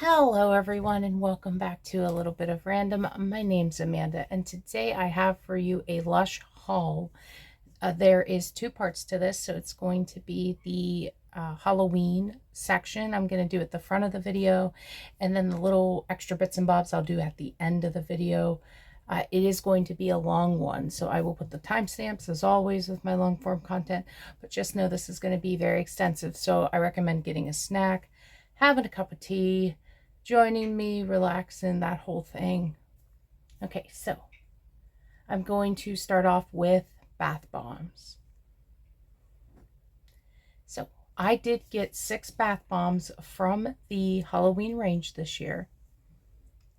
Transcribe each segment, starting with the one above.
Hello everyone and welcome back to a little bit of random. My name's Amanda and today I have for you a Lush haul. There is two parts to this, so it's going to be the Halloween section. I'm going to do at the front of the video, and then the little extra bits and bobs I'll do at the end of the video. It is going to be a long one, so I will put the timestamps as always with my long form content, but just know this is going to be very extensive, so I recommend getting a snack, having a cup of tea, joining me, relaxing, that whole thing. Okay, so I'm going to start off with bath bombs. So I did get 6 bath bombs from the Halloween range this year.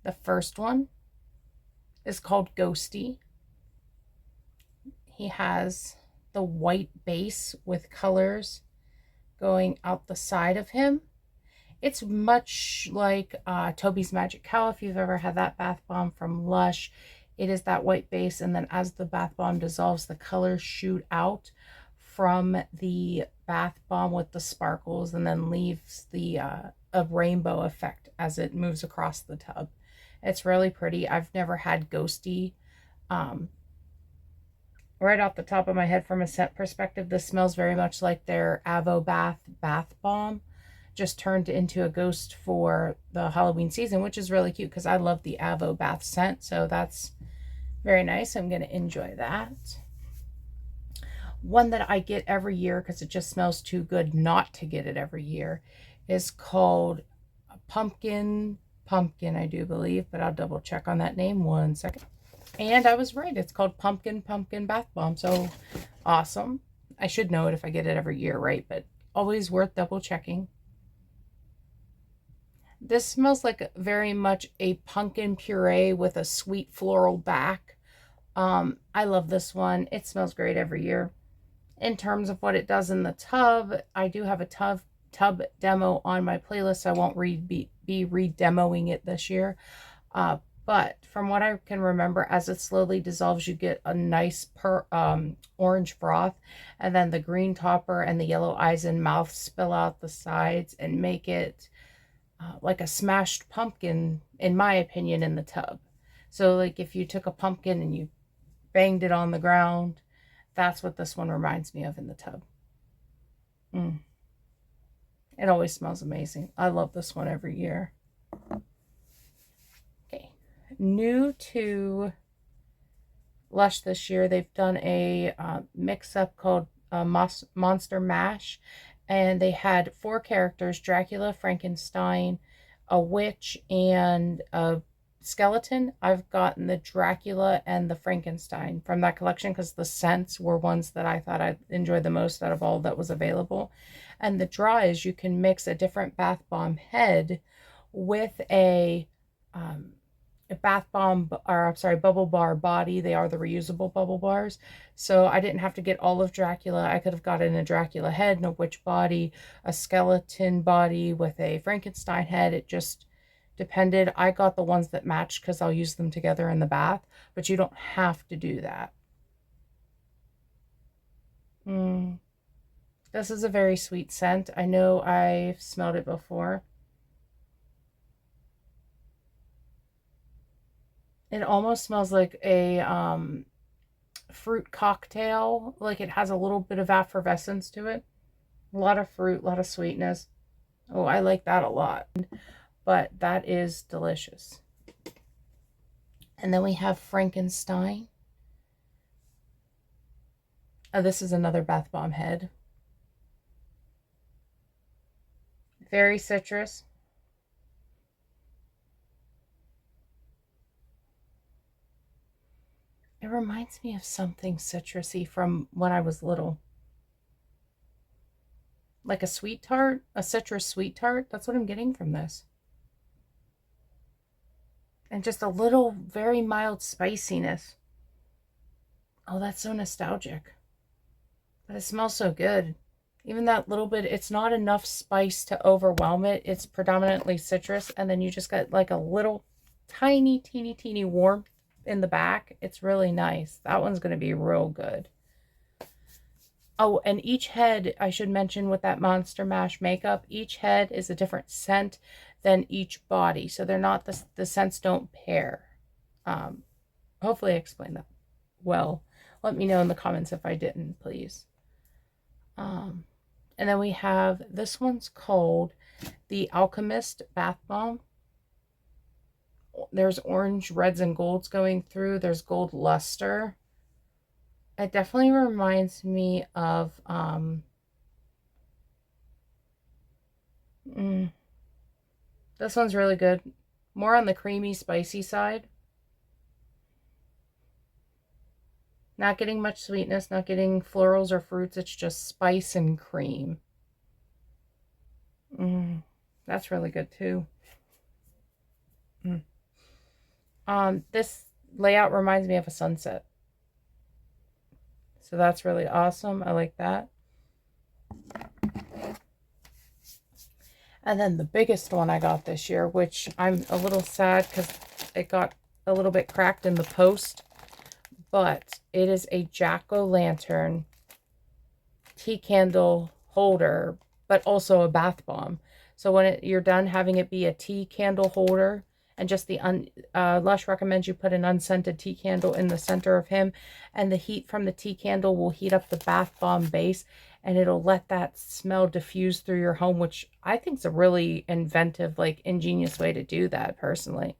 The first one is called Ghosty. He has the white base with colors going out the side of him. It's much like Toby's Magic Cow, if you've ever had that bath bomb from Lush. It is that white base, and then as the bath bomb dissolves, the colors shoot out from the bath bomb with the sparkles, and then leaves the a rainbow effect as it moves across the tub. It's really pretty. I've never had Ghosty. Right off the top of my head, from a scent perspective, this smells very much like their Avo bath bomb, just turned into a ghost for the Halloween season, which is really cute because I love the Avo bath scent, so that's very nice. I'm going to enjoy that. One that I get every year because it just smells too good not to get it every year is called Pumpkin, I do believe, but I'll double check on that name one second. And I was right, it's called Pumpkin Bath Bomb, so awesome. I should know it if I get it every year, right? But always worth double checking. This smells like very much a pumpkin puree with a sweet floral back. I love this one. It smells great every year. In terms of what it does in the tub, I do have a tub demo on my playlist. I won't be re-demoing it this year. But from what I can remember, as it slowly dissolves, you get a nice orange froth, and then the green topper and the yellow eyes and mouth spill out the sides and make it like a smashed pumpkin, in my opinion, in the tub. So like if you took a pumpkin and you banged it on the ground, that's what this one reminds me of in the tub. It always smells amazing. I love this one every year. Okay, new to Lush this year, they've done a mix-up called Monster Mash, and they had 4 characters: Dracula, Frankenstein, a witch, and a skeleton. I've gotten the Dracula and the Frankenstein from that collection because the scents were ones that I thought I'd enjoy the most out of all that was available. And the draw is you can mix a different bath bomb head with a bath bomb, or I'm sorry, bubble bar body. They are the reusable bubble bars. So I didn't have to get all of Dracula. I could have gotten a Dracula head and a witch body, a skeleton body with a Frankenstein head. It just depended. I got the ones that matched because I'll use them together in the bath, but you don't have to do that. This is a very sweet scent. I know I've smelled it before. It almost smells like a fruit cocktail. Like it has a little bit of effervescence to it. A lot of fruit, a lot of sweetness. Oh, I like that a lot. But that is delicious. And then we have Frankenstein. This is another bath bomb head. Very citrus. It reminds me of something citrusy from when I was little. Like a sweet tart, a citrus sweet tart. That's what I'm getting from this. And just a little very mild spiciness. Oh, that's so nostalgic. But it smells so good. Even that little bit, it's not enough spice to overwhelm it. It's predominantly citrus, and then you just got like a little tiny, teeny warmth in the back. It's really nice. That one's going to be real good. Oh, and each head, I should mention, with that Monster Mash makeup, each head is a different scent. than each body. So they're not, the scents don't pair. Hopefully I explained that well. Let me know in the comments if I didn't, please. And then we have, this one's called the Alchemist Bath Bomb. There's orange, reds, and golds going through. There's gold luster. It definitely reminds me of this one's really good. More on the creamy, spicy side. Not getting much sweetness, not getting florals or fruits. It's just spice and cream. That's really good too. This layout reminds me of a sunset. So that's really awesome. I like that. And then the biggest one I got this year, which I'm a little sad because it got a little bit cracked in the post, but it is a jack-o'-lantern tea candle holder, but also a bath bomb. So when you're done having it be a tea candle holder, and just the Lush recommends you put an unscented tea candle in the center of him, and the heat from the tea candle will heat up the bath bomb base, and it'll let that smell diffuse through your home, which I think is a really inventive, like, ingenious way to do that, personally.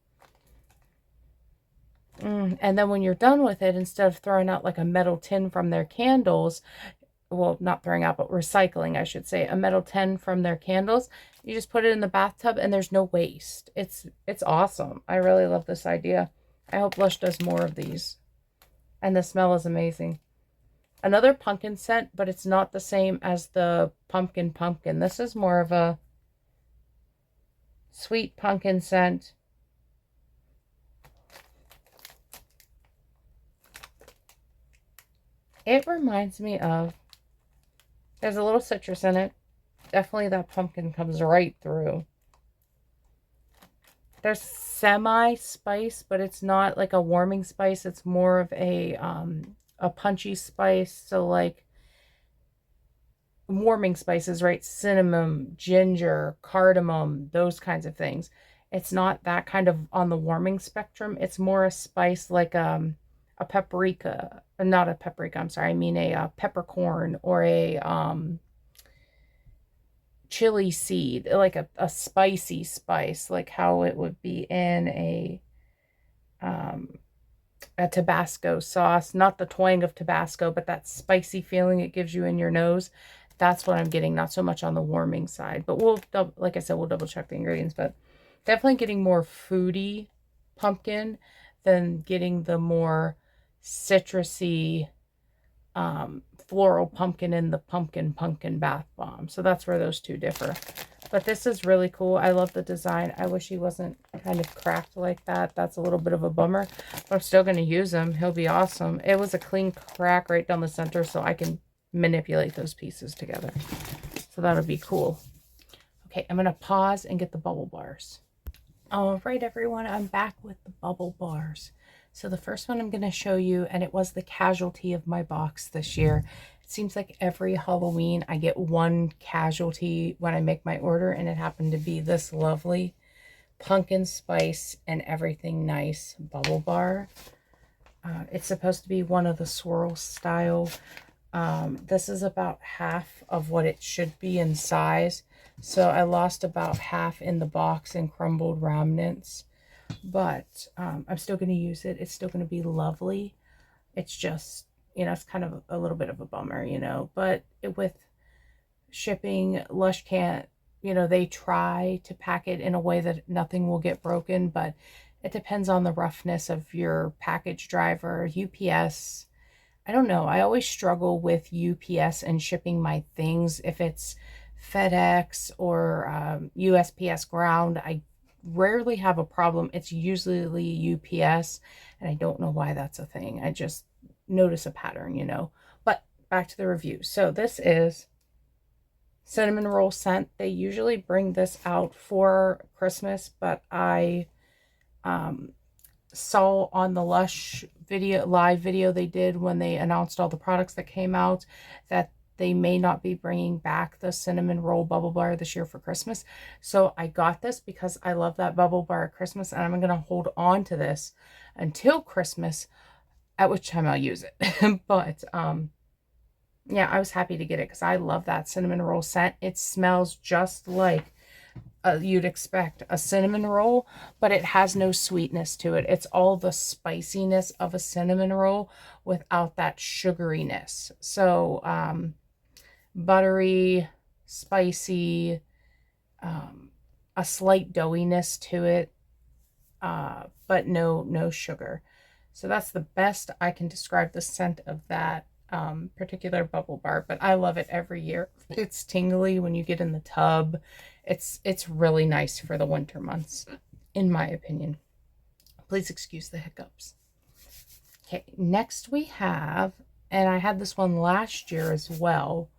And then when you're done with it, instead of throwing out like a metal tin from their candles, well, not throwing out, but recycling, I should say, a metal tin from their candles, you just put it in the bathtub and there's no waste. It's awesome. I really love this idea. I hope Lush does more of these. And the smell is amazing. Another pumpkin scent, but it's not the same as the pumpkin. This is more of a sweet pumpkin scent. It reminds me of, there's a little citrus in it. Definitely that pumpkin comes right through. There's semi-spice, but it's not like a warming spice. It's more of a punchy spice. So like warming spices, right? Cinnamon, ginger, cardamom, those kinds of things. It's not that kind of on the warming spectrum. It's more a spice like a paprika, not a paprika, I'm sorry, I mean a peppercorn, or a chili seed, like a spicy spice, like how it would be in a Tabasco sauce. Not the twang of Tabasco, but that spicy feeling it gives you in your nose. That's what I'm getting, not so much on the warming side. But we'll, like I said, we'll double check the ingredients. But definitely getting more foodie pumpkin than getting the more citrusy floral pumpkin in the pumpkin bath bomb. So that's where those two differ. But this is really cool. I love the design. I wish he wasn't kind of cracked like that. That's a little bit of a bummer. But I'm still going to use him. He'll be awesome. It was a clean crack right down the center, so I can manipulate those pieces together. So that'll be cool. Okay, I'm going to pause and get the bubble bars. All right, everyone. I'm back with the bubble bars. So the first one I'm going to show you, and it was the casualty of my box this year. It seems like every Halloween I get one casualty when I make my order, and it happened to be this lovely pumpkin spice and everything nice bubble bar. It's supposed to be one of the swirl style. This is about half of what it should be in size. So I lost about half in the box in crumbled remnants. But I'm still going to use it. It's still going to be lovely. It's just, you know, it's kind of a little bit of a bummer, you know. But with shipping, Lush can't, you know, they try to pack it in a way that nothing will get broken. But it depends on the roughness of your package driver, UPS. I don't know. I always struggle with UPS and shipping my things. If it's FedEx or USPS ground, I rarely have a problem. It's usually UPS, and I don't know why that's a thing. I just notice a pattern, you know. But back to the review. So this is cinnamon roll scent. They usually bring this out for Christmas, but I saw on the Lush video, live video they did when they announced all the products that came out, that they may not be bringing back the cinnamon roll bubble bar this year for Christmas. So I got this because I love that bubble bar at Christmas, and I'm going to hold on to this until Christmas, at which time I'll use it. But yeah, I was happy to get it because I love that cinnamon roll scent. It smells just like you'd expect a cinnamon roll, but it has no sweetness to it. It's all the spiciness of a cinnamon roll without that sugariness. So buttery, spicy, a slight doughiness to it, but no sugar. So that's the best I can describe the scent of that particular bubble bar, but I love it every year. It's tingly when you get in the tub. It's really nice for the winter months, in my opinion. Please excuse the hiccups. Okay, next we have, and I had this one last year as well,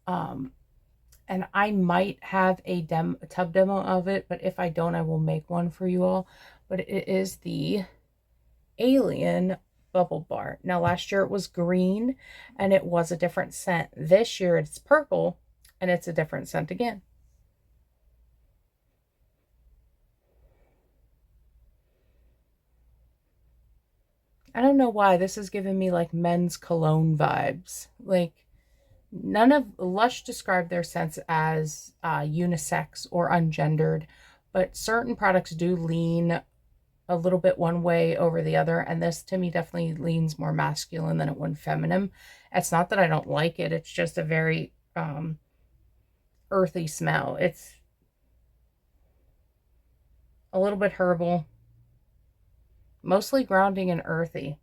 and I might have a tub demo of it, but if I don't, I will make one for you all. But it is the Alien bubble bar. Now last year it was green and it was a different scent. This year it's purple and it's a different scent again. I don't know why this is giving me like men's cologne vibes. Like, none of Lush described their scents as unisex or ungendered, but certain products do lean a little bit one way over the other, and this to me definitely leans more masculine than it would feminine. It's not that I don't like it, it's just a very earthy smell. It's a little bit herbal, mostly grounding and earthy.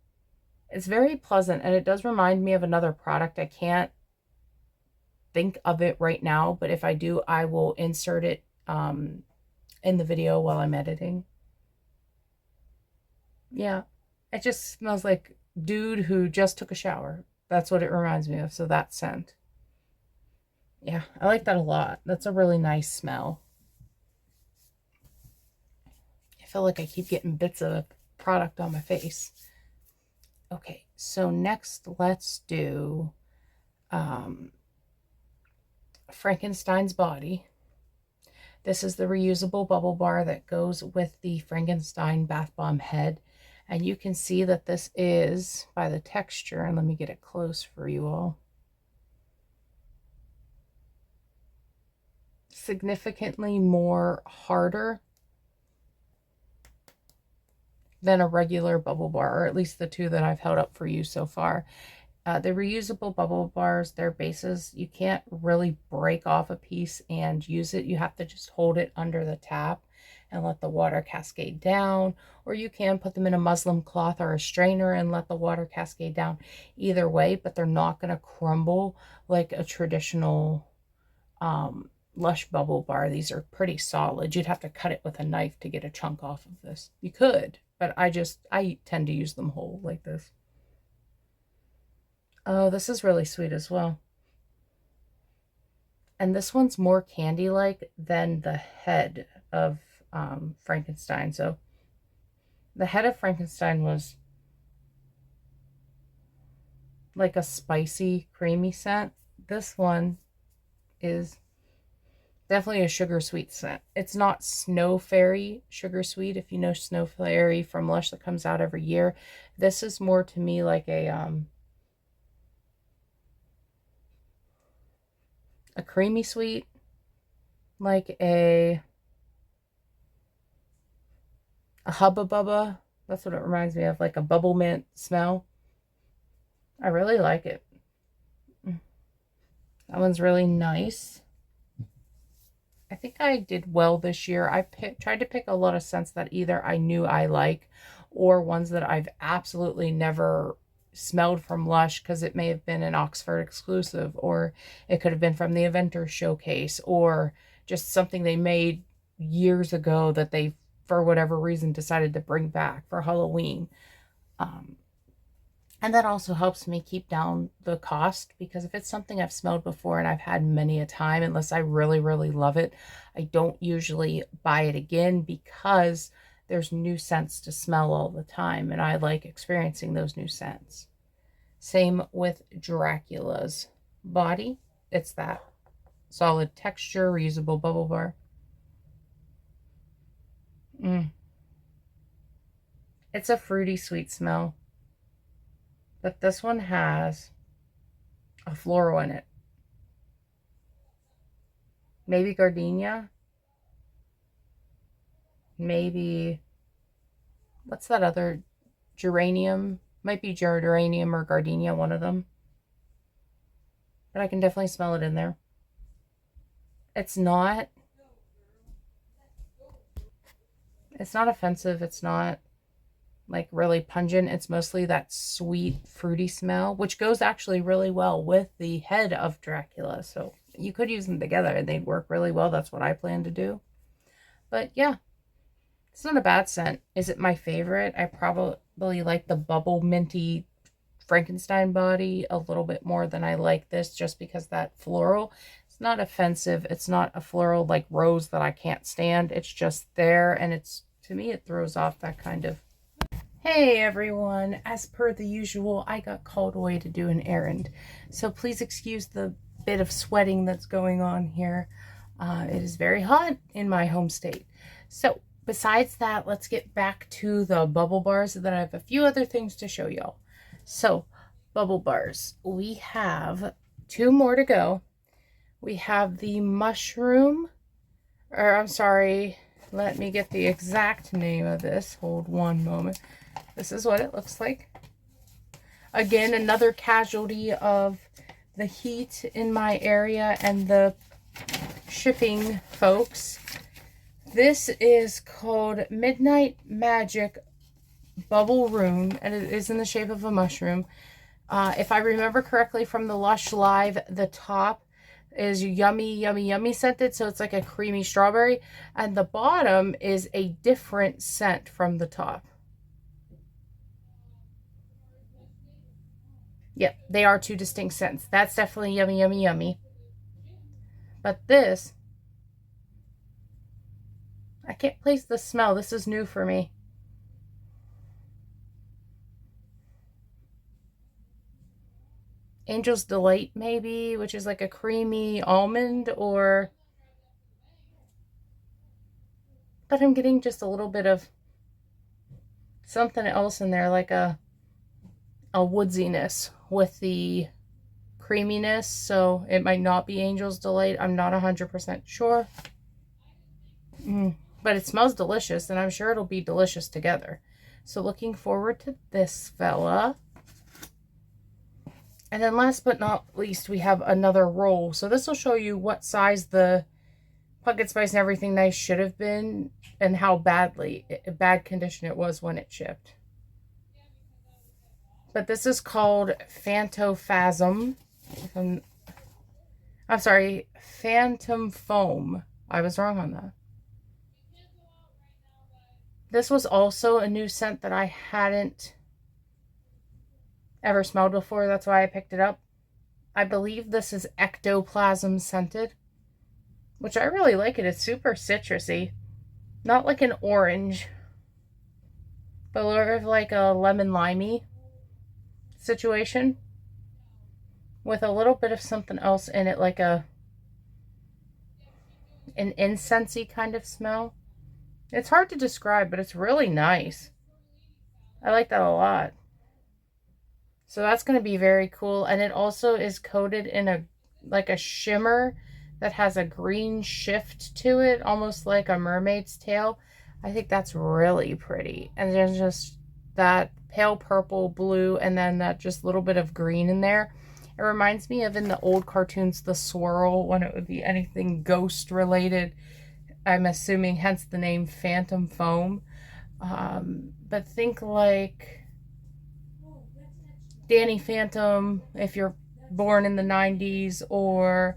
It's very pleasant, and it does remind me of another product. I can't think of it right now, but if I do, I will insert it in the video while I'm editing. Yeah, it just smells like dude who just took a shower. That's what it reminds me of, so that scent. Yeah, I like that a lot. That's a really nice smell. I feel like I keep getting bits of product on my face. Okay, so next let's do Frankenstein's Body. This is the reusable bubble bar that goes with the Frankenstein bath bomb head. And you can see that this is, by the texture, and let me get it close for you all, significantly more harder than a regular bubble bar, or at least the two that I've held up for you so far. The reusable bubble bars, their bases, you can't really break off a piece and use it. You have to just hold it under the tap and let the water cascade down, or you can put them in a muslin cloth or a strainer and let the water cascade down. Either way, but they're not going to crumble like a traditional Lush bubble bar. These are pretty solid. You'd have to cut it with a knife to get a chunk off of this. You could, but I tend to use them whole like this. Oh, this is really sweet as well. And this one's more candy-like than the head of Frankenstein. So the head of Frankenstein was like a spicy, creamy scent. This one is definitely a sugar sweet scent. It's not Snow Fairy sugar sweet, if you know Snow Fairy from Lush that comes out every year. This is more to me like a creamy sweet, like a Hubba Bubba. That's what it reminds me of, like a bubble mint smell. I really like it. That one's really nice. I think I did well this year. I tried to pick a lot of scents that either I knew I like or ones that I've absolutely never smelled from Lush, because it may have been an Oxford exclusive, or it could have been from the Inventor Showcase, or just something they made years ago that they, for whatever reason, decided to bring back for Halloween. And that also helps me keep down the cost, because if it's something I've smelled before and I've had many a time, unless I really, really love it, I don't usually buy it again, because there's new scents to smell all the time, and I like experiencing those new scents. Same with Dracula's. body. It's that solid texture, reusable bubble bar. It's a fruity sweet smell, but this one has a floral in it. Maybe gardenia. Maybe, what's that other, geranium? Might be geranium or gardenia, one of them. But I can definitely smell it in there. It's not offensive. It's not like really pungent. It's mostly that sweet, fruity smell, which goes actually really well with the head of Dracula. So you could use them together and they'd work really well. That's what I plan to do. But yeah, it's not a bad scent. Is it my favorite? I probably like the bubble minty Frankenstein body a little bit more than I like this, just because that floral, it's not offensive. It's not a floral like rose that I can't stand. It's just there, and it's, to me, it throws off that kind of. Hey everyone, as per the usual, I got called away to do an errand, so please excuse the bit of sweating that's going on here. It is very hot in my home state. So besides that, let's get back to the bubble bars, and then I have a few other things to show y'all. So bubble bars, we have 2 more to go. We have the mushroom, or I'm sorry, let me get the exact name of this. Hold one moment. This is what it looks like. Again, another casualty of the heat in my area and the shipping folks. This is called Midnight Magic Bubble Room, and it is in the shape of a mushroom. If I remember correctly from the Lush Live, the top is yummy, yummy, yummy scented, so it's like a creamy strawberry, and the bottom is a different scent from the top. Yep, they are 2 distinct scents. That's definitely yummy, yummy, yummy. But this, I can't place the smell. This is new for me. Angel's Delight, maybe, which is like a creamy almond, or... But I'm getting just a little bit of something else in there, like a woodsiness with the creaminess, so it might not be Angel's Delight. I'm not 100% sure. But it smells delicious, and I'm sure it'll be delicious together. So looking forward to this fella. And then last but not least, we have another roll. So this will show you what size the pumpkin spice and everything nice should have been, and how bad condition it was when it shipped. But this is called Phantophasm. I'm sorry, Phantom Foam. I was wrong on that. This was also a new scent that I hadn't ever smelled before. That's why I picked it up. I believe this is Ectoplasm scented, which I really like it. It's super citrusy. Not like an orange, but more of like a lemon limey situation with a little bit of something else in it, like an incensey kind of smell. It's hard to describe, but it's really nice. I like that a lot. So that's going to be very cool. And it also is coated in a shimmer that has a green shift to it, almost like a mermaid's tail. I think that's really pretty. And there's just that pale purple, blue, and then that just little bit of green in there. It reminds me of, in the old cartoons, the swirl, when it would be anything ghost related. I'm assuming, hence the name Phantom Foam. But think like Danny Phantom, if you're born in the 90s, or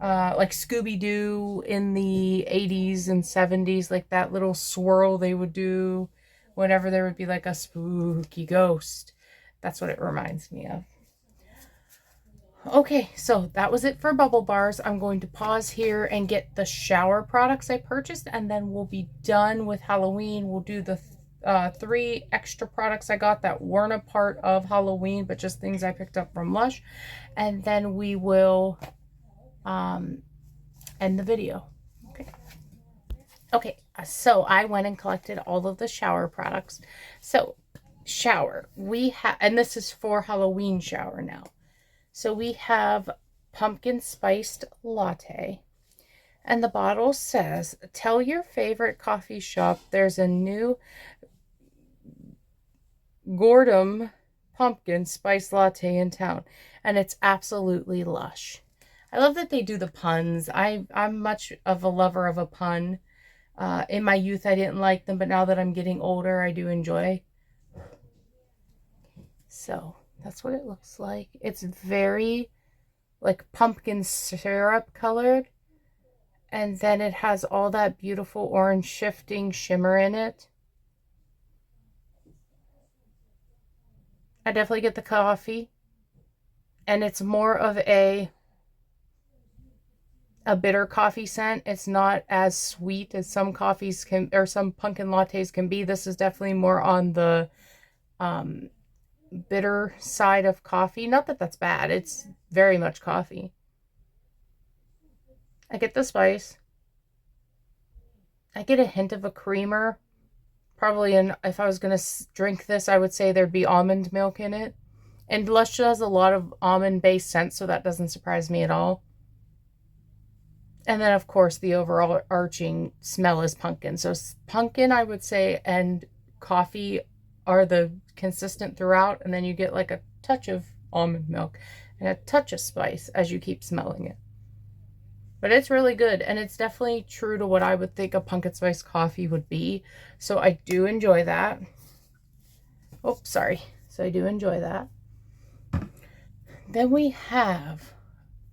like Scooby-Doo in the 80s and 70s, like that little swirl they would do whenever there would be like a spooky ghost. That's what it reminds me of. Okay, so that was it for bubble bars. I'm going to pause here and get the shower products I purchased, and then we'll be done with Halloween. We'll do the three extra products I got that weren't a part of Halloween, but just things I picked up from Lush. And then we will end the video. Okay. Okay, so I went and collected all of the shower products. So, shower, we have, and this is for Halloween shower now. So we have pumpkin spiced latte. And the bottle says, tell your favorite coffee shop there's a new Gordon pumpkin spice latte in town. And it's absolutely lush. I love that they do the puns. I'm much of a lover of a pun. In my youth, I didn't like them, but now that I'm getting older, I do enjoy. So that's what it looks like. It's very like pumpkin syrup colored. And then it has all that beautiful orange shifting shimmer in it. I definitely get the coffee. And it's more of a bitter coffee scent. It's not as sweet as some coffees can, or some pumpkin lattes can be. This is definitely more on the bitter side of coffee. Not that that's bad. It's very much coffee. I get the spice. I get a hint of a creamer. Probably if I was going to drink this, I would say there'd be almond milk in it. And Lush has a lot of almond-based scents, so that doesn't surprise me at all. And then, of course, the overall arching smell is pumpkin. So pumpkin, I would say, and coffee are the consistent throughout. And then you get like a touch of almond milk and a touch of spice as you keep smelling it. But it's really good, and it's definitely true to what I would think a pumpkin spice coffee would be. So I do enjoy that. Oh, sorry. So I do enjoy that. Then we have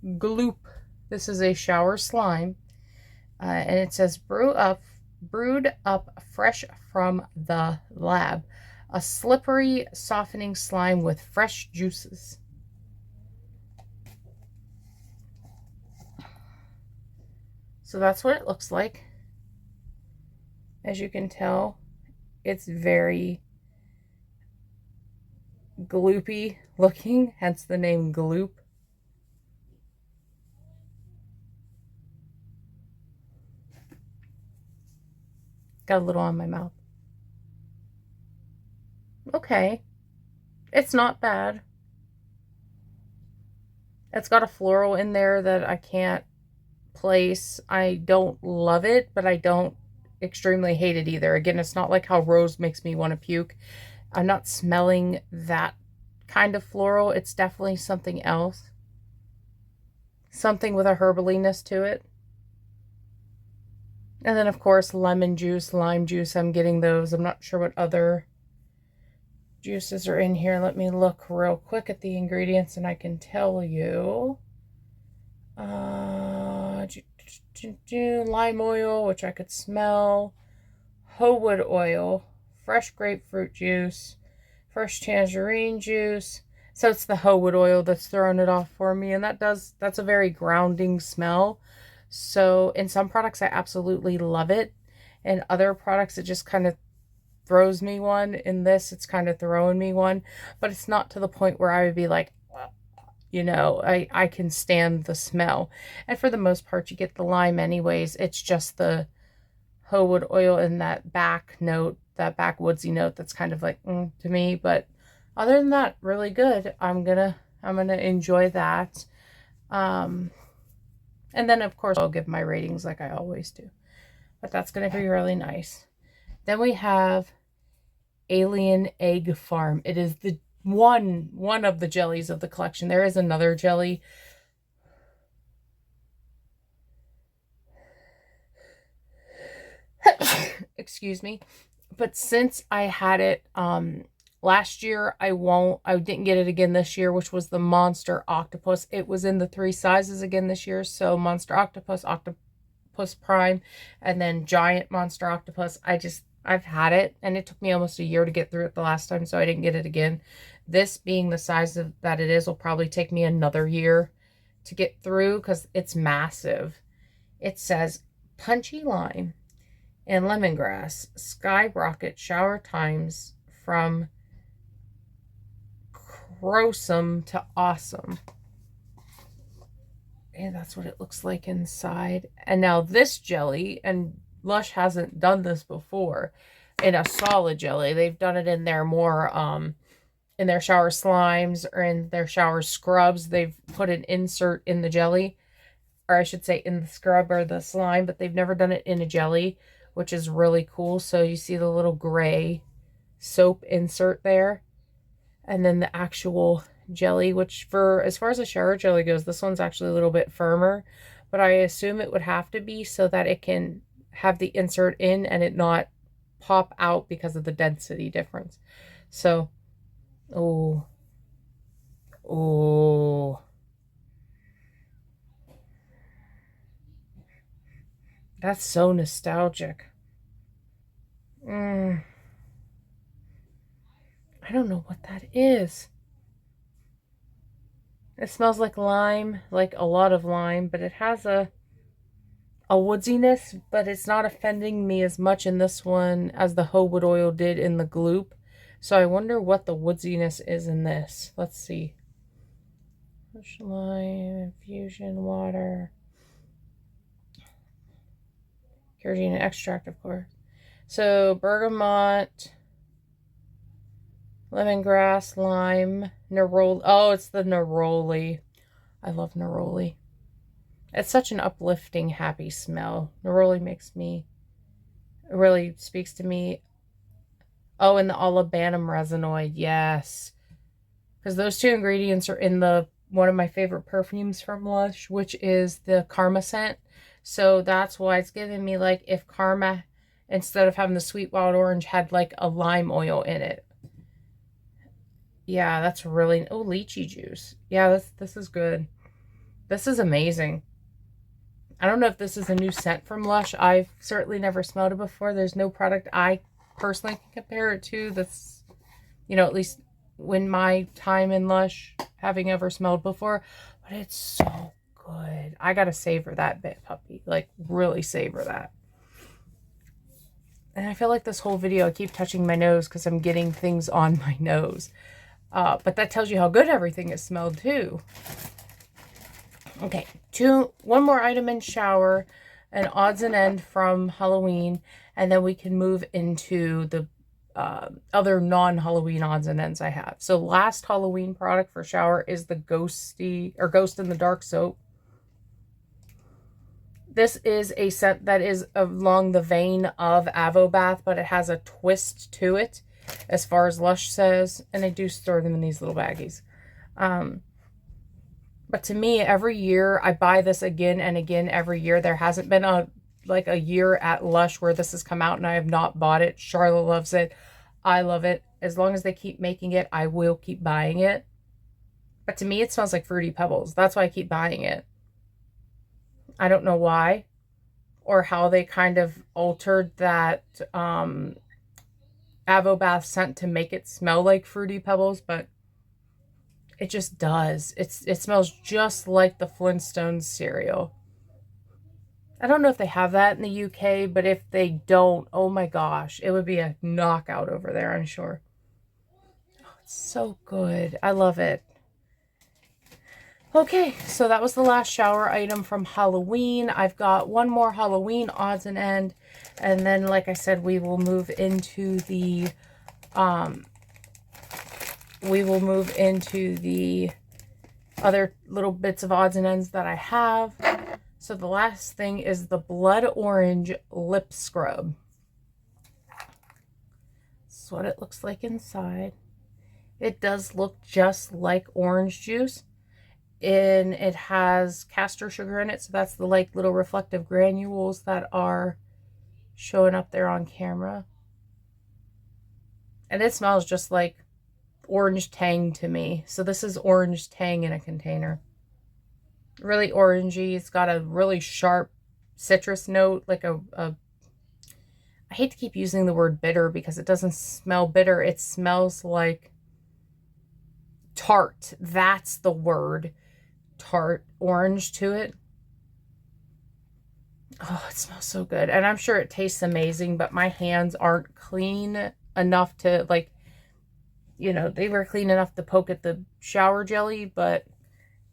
Gloop. This is a shower slime. And it says brewed up fresh from the lab. A slippery, softening slime with fresh juices. So that's what it looks like. As you can tell, it's very gloopy looking, hence the name Gloop. Got a little on my mouth. Okay. It's not bad. It's got a floral in there that I can't place. I don't love it, but I don't extremely hate it either. Again, it's not like how rose makes me want to puke. I'm not smelling that kind of floral. It's definitely something else. Something with a herbaliness to it. And then, of course, lemon juice, lime juice. I'm getting those. I'm not sure what other juices are in here. Let me look real quick at the ingredients and I can tell you. Lime oil, which I could smell, hoewood oil, fresh grapefruit juice, fresh tangerine juice. So it's the hoewood oil that's throwing it off for me, and that's a very grounding smell. So in some products I absolutely love it, and other products it just kind of throws me one. In this, it's kind of throwing me one, but it's not to the point where I would be like, you know, I can stand the smell. And for the most part, you get the lime anyways. It's just the hoewood oil and that back note, that backwoodsy note that's kind of like to me. But other than that, really good. I'm gonna enjoy that. And then of course I'll give my ratings like I always do. But that's gonna be really nice. Then we have Alien Egg Farm. It is the one of the jellies of the collection. There is another jelly. Excuse me. But since I had it last year, I didn't get it again this year, which was the Monster Octopus. It was in the 3 sizes again this year. So Monster Octopus, Octopus Prime, and then Giant Monster Octopus. I've had it, and it took me almost a year to get through it the last time, so I didn't get it again. This being the size that it is will probably take me another year to get through because it's massive. It says punchy lime and lemongrass. Skyrocket shower times from Crosome to awesome. And that's what it looks like inside. And now this jelly, and Lush hasn't done this before in a solid jelly. They've done it in their more in their shower slimes or in their shower scrubs. They've put an insert in the jelly, or I should say in the scrub or the slime, but they've never done it in a jelly, which is really cool. So you see the little gray soap insert there, and then the actual jelly, which for as far as a shower jelly goes, this one's actually a little bit firmer, but I assume it would have to be so that it can have the insert in and it not pop out because of the density difference. So, oh, that's so nostalgic. I don't know what that is. It smells like lime, like a lot of lime, but it has a woodsiness, but it's not offending me as much in this one as the Howood oil did in the Gloop. So I wonder what the woodsiness is in this. Let's see. Lush lime, infusion water. Carrageenan extract, of course. So bergamot, lemongrass, lime, neroli. Oh, it's the neroli. I love neroli. It's such an uplifting, happy smell. Neroli makes me, it really speaks to me. Oh, and the olibanum resinoid, yes. Because those two ingredients are in the one of my favorite perfumes from Lush, which is the Karma scent. So that's why it's giving me like if Karma, instead of having the sweet wild orange, had like a lime oil in it. Yeah, that's really... Oh, lychee juice. Yeah, this is good. This is amazing. I don't know if this is a new scent from Lush. I've certainly never smelled it before. There's no product I personally can compare it to that's, you know, at least when my time in Lush, having ever smelled before. But it's so good. I gotta savor that bit, puppy. Like, really savor that. And I feel like this whole video I keep touching my nose because I'm getting things on my nose. But that tells you how good everything is smelled too. Okay, one more item in shower, an odds and end from Halloween, and then we can move into the other non-Halloween odds and ends I have. So last Halloween product for shower is the Ghost in the Dark soap. This is a scent that is along the vein of Avobath, but it has a twist to it, as far as Lush says, and I do store them in these little baggies. But to me, every year, I buy this again and again every year. There hasn't been a year at Lush where this has come out and I have not bought it. Charlotte loves it. I love it. As long as they keep making it, I will keep buying it. But to me, it smells like Fruity Pebbles. That's why I keep buying it. I don't know why or how they kind of altered that Avobath scent to make it smell like Fruity Pebbles, but it just does. It smells just like the Flintstones cereal. I don't know if they have that in the UK, but if they don't, oh my gosh, it would be a knockout over there, I'm sure. Oh, it's so good. I love it. Okay, so that was the last shower item from Halloween. I've got one more Halloween odds and end, and then, like I said, we will move into the other little bits of odds and ends that I have. So the last thing is the Blood Orange Lip Scrub. This is what it looks like inside. It does look just like orange juice. And it has castor sugar in it. So that's the like little reflective granules that are showing up there on camera. And it smells just like orange tang to me. So this is orange tang in a container. Really orangey. It's got a really sharp citrus note, like I hate to keep using the word bitter because it doesn't smell bitter. It smells like tart. That's the word. Tart orange to it. Oh, it smells so good. And I'm sure it tastes amazing, but my hands aren't clean enough to, like, you know, they were clean enough to poke at the shower jelly, but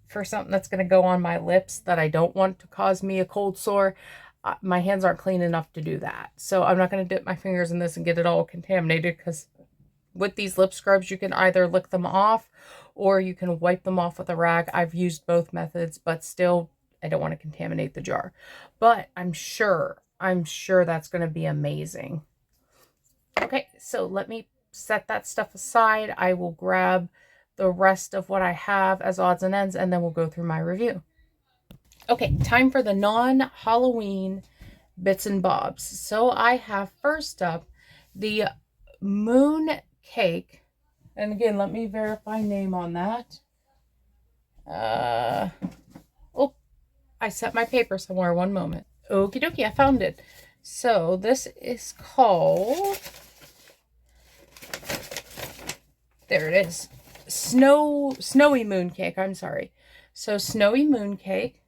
for something that's going to go on my lips that I don't want to cause me a cold sore, my hands aren't clean enough to do that. So I'm not going to dip my fingers in this and get it all contaminated, because with these lip scrubs, you can either lick them off or you can wipe them off with a rag. I've used both methods, but still, I don't want to contaminate the jar. But I'm sure that's going to be amazing. Okay, so let me set that stuff aside. I will grab the rest of what I have as odds and ends, and then we'll go through my review. Okay, time for the non-Halloween bits and bobs. So I have first up the moon cake. And again, let me verify name on that. Oh, I set my paper somewhere. One moment. Okie dokie, I found it. So this is called, there it is, Snowy Moon Cake. I'm sorry. So Snowy Moon Cake,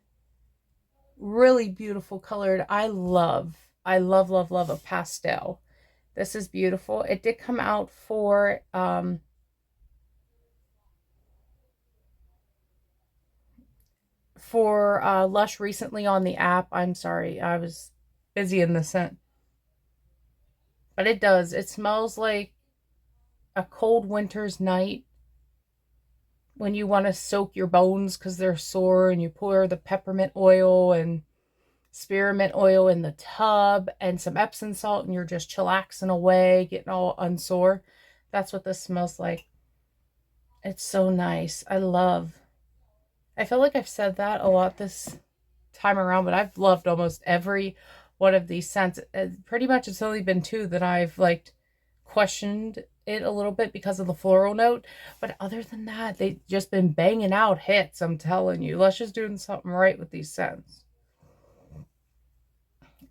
really beautiful colored. I love a pastel. This is beautiful. It did come out for Lush recently on the app. I'm sorry, I was busy in the scent. But it does. It smells like a cold winter's night when you want to soak your bones because they're sore, and you pour the peppermint oil and spearmint oil in the tub and some Epsom salt, and you're just chillaxing away, getting all unsore. That's what this smells like. It's so nice. I feel like I've said that a lot this time around, but I've loved almost every one of these scents. Pretty much it's only been two that I've like questioned it a little bit because of the floral note, but other than that, they've just been banging out hits. I'm telling you, Lush is doing something right with these scents.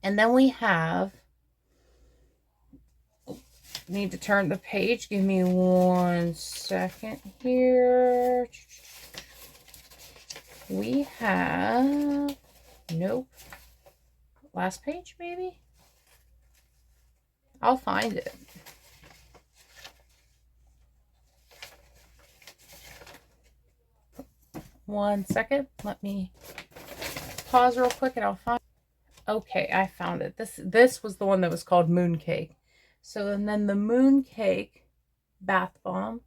And then we have, need to turn the page, give me 1 second here. We have, nope, last page maybe? I'll find it. One second, let me pause real quick and I'll find. Okay, I found it. This was the one that was called Moon Cake. So, and then the Moon Cake bath bomb.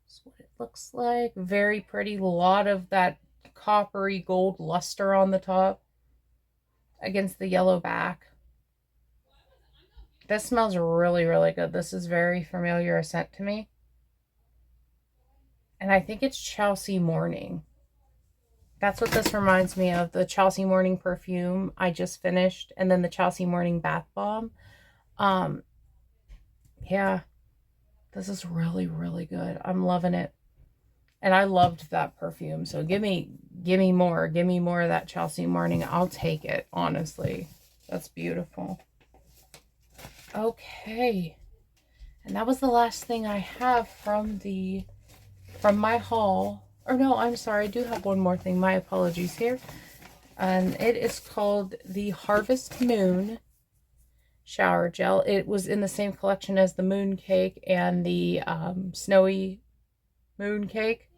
That's what it looks like. Very pretty. A lot of that coppery gold luster on the top against the yellow back. This smells really, really good. This is very familiar a scent to me. And I think it's Chelsea Morning. That's what this reminds me of. The Chelsea Morning perfume I just finished. And then the Chelsea Morning bath bomb. Yeah. This is really, really good. I'm loving it. And I loved that perfume. So give me more. Give me more of that Chelsea Morning. I'll take it, honestly. That's beautiful. Okay. And that was the last thing I have from my haul. Or no, I'm sorry. I do have one more thing. My apologies here. And it is called the Harvest Moon shower gel. It was in the same collection as the Moon Cake and the Snowy Moon Cake.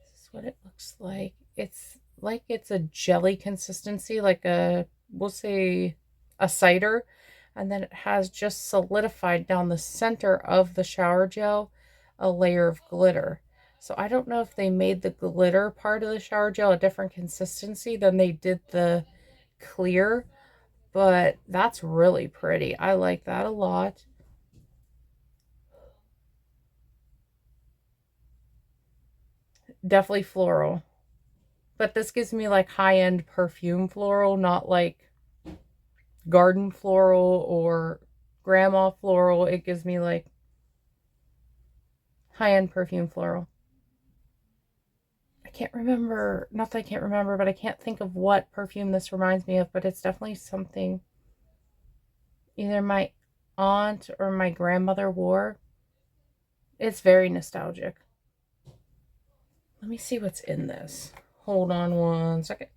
This is what it looks like. It's like it's a jelly consistency, like we'll say a cider. And then it has just solidified down the center of the shower gel a layer of glitter. So I don't know if they made the glitter part of the shower gel a different consistency than they did the clear, but that's really pretty. I like that a lot. Definitely floral. But this gives me like high-end perfume floral, not like garden floral or grandma floral. It gives me like high-end perfume floral. I can't remember, not that I can't remember, but I can't think of what perfume this reminds me of, but it's definitely something either my aunt or my grandmother wore. It's very nostalgic. Let me see what's in this. Hold on 1 second.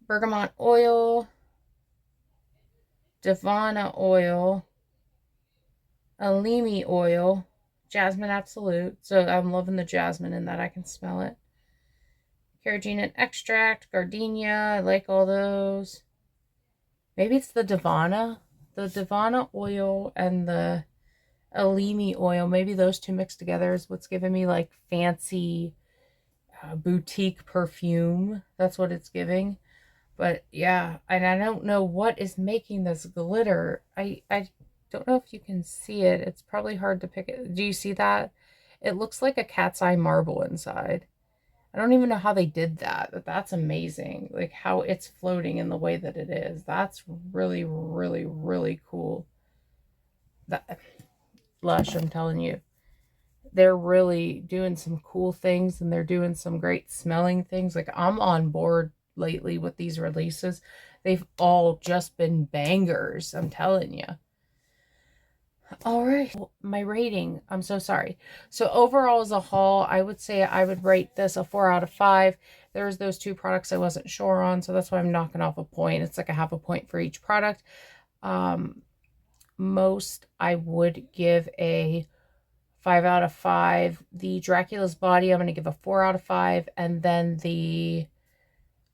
bergamot oil, Divana oil, Alimi oil, jasmine absolute. So I'm loving the jasmine in that. I can smell it. Carrageenan extract, gardenia. I like all those. Maybe it's the Divana. The Divana oil and the Alimi oil. Maybe those two mixed together is what's giving me like fancy boutique perfume. That's what it's giving. But yeah, and I don't know what is making this glitter. I don't know if you can see it. It's probably hard to pick it. Do you see that? It looks like a cat's eye marble inside. I don't even know how they did that, but that's amazing. Like how it's floating in the way that it is. That's really, really, really cool. That Lush, I'm telling you. They're really doing some cool things and they're doing some great smelling things. Like I'm on board lately with these releases. They've all just been bangers, I'm telling you. All right, my rating, I'm so sorry. So overall as a whole, I would say I would rate this a 4 out of 5. There's those two products I wasn't sure on, so that's why I'm knocking off a point. It's like a half a point for each product. Most I would give a 5 out of 5. The Dracula's Body, I'm going to give a 4 out of 5. And then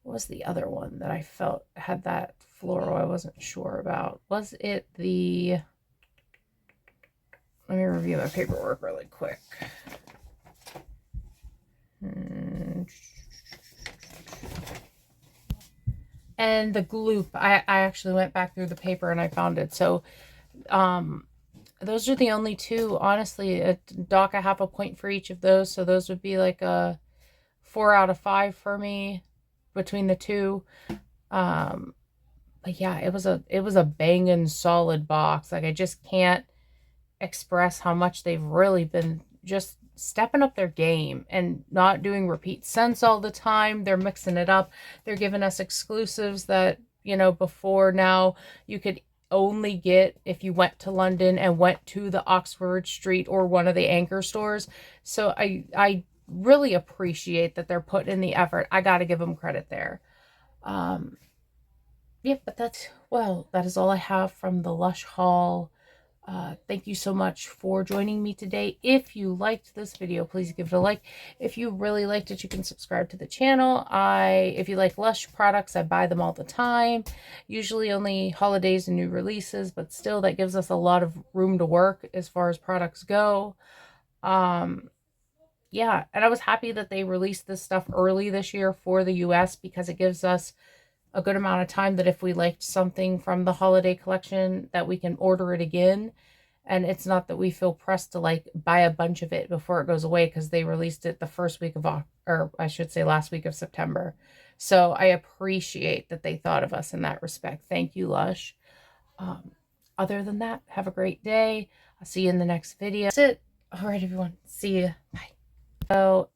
what was the other one that I felt had that floral I wasn't sure about? Was it the, let me review my paperwork really quick. And the Gloop, I actually went back through the paper and I found it. So, those are the only two, honestly. Dock a half a point for each of those. So those would be like a 4 out of 5 for me between the two. But yeah, it was a banging solid box. Like I just can't express how much they've really been just stepping up their game and not doing repeat scents all the time. They're mixing it up. They're giving us exclusives that, before now you could only get if you went to London and went to the Oxford Street or one of the anchor stores. So I really appreciate that they're putting in the effort. I got to give them credit there. Yeah, but that is all I have from the Lush haul. Thank you so much for joining me today. If you liked this video, please give it a like. If you really liked it, you can subscribe to the channel. If you like Lush products, I buy them all the time. Usually only holidays and new releases, but still that gives us a lot of room to work as far as products go. Yeah, and I was happy that they released this stuff early this year for the US because it gives us a good amount of time that if we liked something from the holiday collection that we can order it again. And it's not that we feel pressed to like buy a bunch of it before it goes away because they released it the first week of, or I should say last week of September. So I appreciate that they thought of us in that respect. Thank you, Lush. Other than that, have a great day. I'll see you in the next video. That's it. All right, everyone. See you. Bye. So